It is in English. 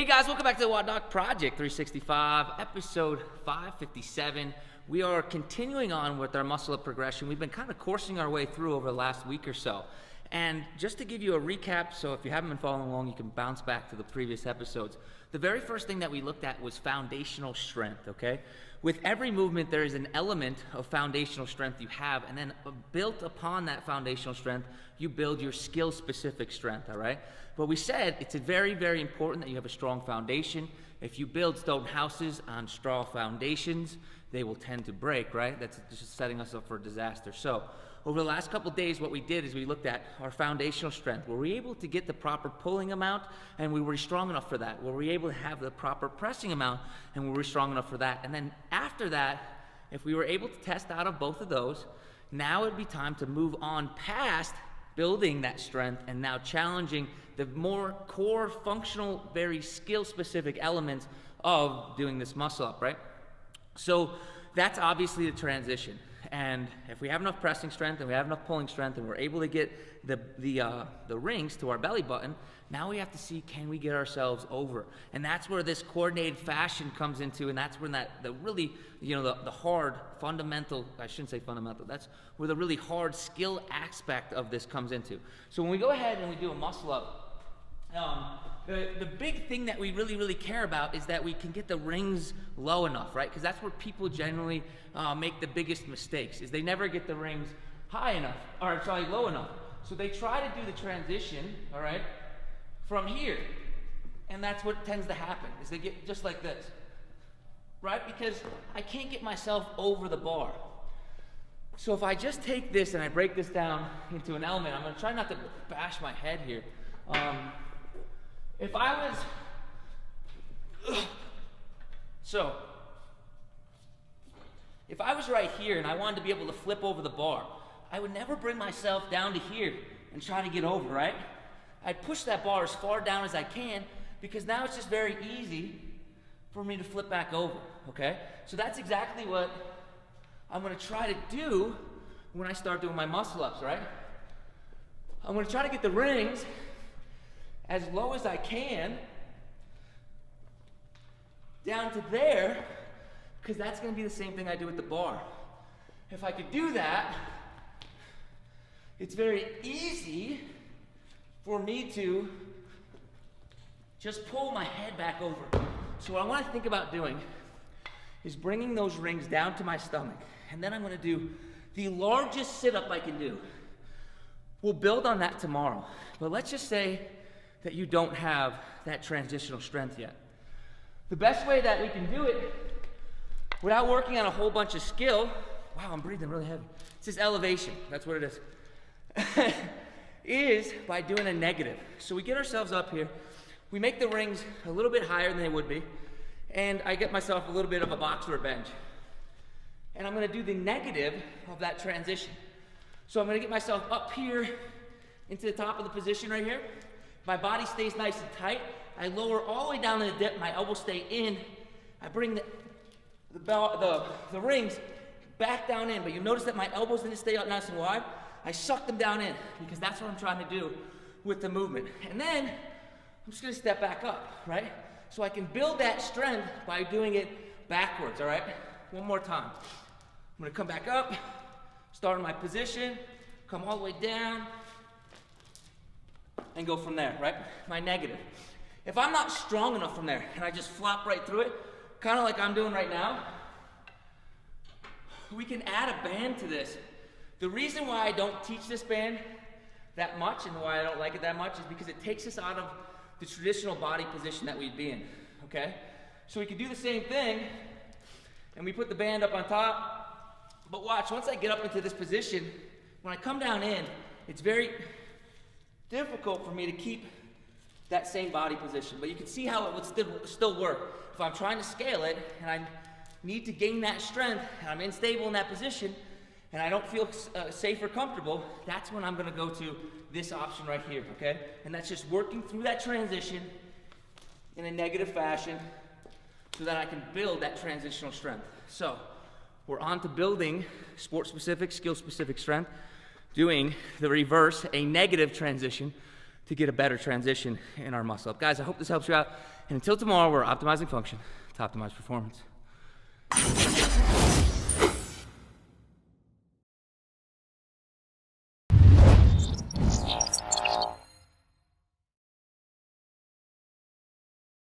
Hey guys, welcome back to the WODdoc Project 365, episode 557. We are continuing on with our muscle up progression. We've been kind of coursing our way through over the last week or so. And just to give you a recap, so if you haven't been following along, you can bounce back to the previous episodes. The very first thing that we looked at was foundational strength, okay? With every movement, there is an element of foundational strength you have, and then built upon that foundational strength, you build your skill-specific strength, all right? But we said it's very, very important that you have a strong foundation. If you build stone houses on straw foundations, they will tend to break, right? That's just setting us up for a disaster. So over the last couple of days, what we did is we looked at our foundational strength. Were we able to get the proper pulling amount, and we were strong enough for that? Were we able to have the proper pressing amount, and were we strong enough for that? And then after that, if we were able to test out of both of those, now it'd be time to move on past building that strength and now challenging the more core, functional, very skill-specific elements of doing this muscle up, right? So that's obviously the transition. And if we have enough pressing strength and we have enough pulling strength and we're able to get the rings to our belly button, now we have to see, can we get ourselves over? And that's where this coordinated fashion comes into, and that's when the really, the hard fundamental, I shouldn't say fundamental, that's where the really hard skill aspect of this comes into. So when we go ahead and we do a muscle up, the big thing that we really care about is that we can get the rings low enough, right? Because that's where people generally make the biggest mistakes, is they never get the rings high enough, or sorry, low enough. So they try to do the transition, all right, from here. And that's what tends to happen, is they get just like this, right? Because I can't get myself over the bar. So if I just take this and I break this down into an element, I'm gonna try not to bash my head here. If I was right here and I wanted to be able to flip over the bar, I would never bring myself down to here and try to get over, right? I'd push that bar as far down as I can, because now it's just very easy for me to flip back over, okay? So that's exactly what I'm gonna try to do when I start doing my muscle ups, right? I'm gonna try to get the rings as low as I can down to there, because that's going to be the same thing I do with the bar. If I could do that, it's very easy for me to just pull my head back over. So what I want to think about doing is bringing those rings down to my stomach, and then I'm going to do the largest sit-up I can do. We'll build on that tomorrow, but let's just say that you don't have that transitional strength yet. The best way that we can do it without working on a whole bunch of skill, wow, I'm breathing really heavy. It's just elevation, that's what it is, is by doing a negative. So we get ourselves up here, we make the rings a little bit higher than they would be, and I get myself a little bit of a box or a bench. And I'm gonna do the negative of that transition. So I'm gonna get myself up here into the top of the position right here. My body stays nice and tight. I lower all the way down in the dip. My elbows stay in. I bring the rings back down in, but you notice that my elbows didn't stay out nice and wide. I suck them down in, because that's what I'm trying to do with the movement. And then I'm just gonna step back up, right? So I can build that strength by doing it backwards, all right? One more time. I'm gonna come back up, start in my position, come all the way down, and go from there, right? My negative. If I'm not strong enough from there and I just flop right through it, kind of like I'm doing right now, we can add a band to this. The reason why I don't teach this band that much and why I don't like it that much is because it takes us out of the traditional body position that we'd be in, okay? So we can do the same thing and we put the band up on top, but watch, once I get up into this position, when I come down in, it's very difficult for me to keep that same body position, but you can see how it would still work. If I'm trying to scale it and I need to gain that strength and I'm unstable in that position and I don't feel safe or comfortable, that's when I'm going to go to this option right here, okay? And that's just working through that transition in a negative fashion so that I can build that transitional strength. So we're on to building sport-specific, skill-specific strength, doing the reverse, a negative transition, to get a better transition in our muscle up. Guys, I hope this helps you out. And until tomorrow, we're optimizing function to optimize performance.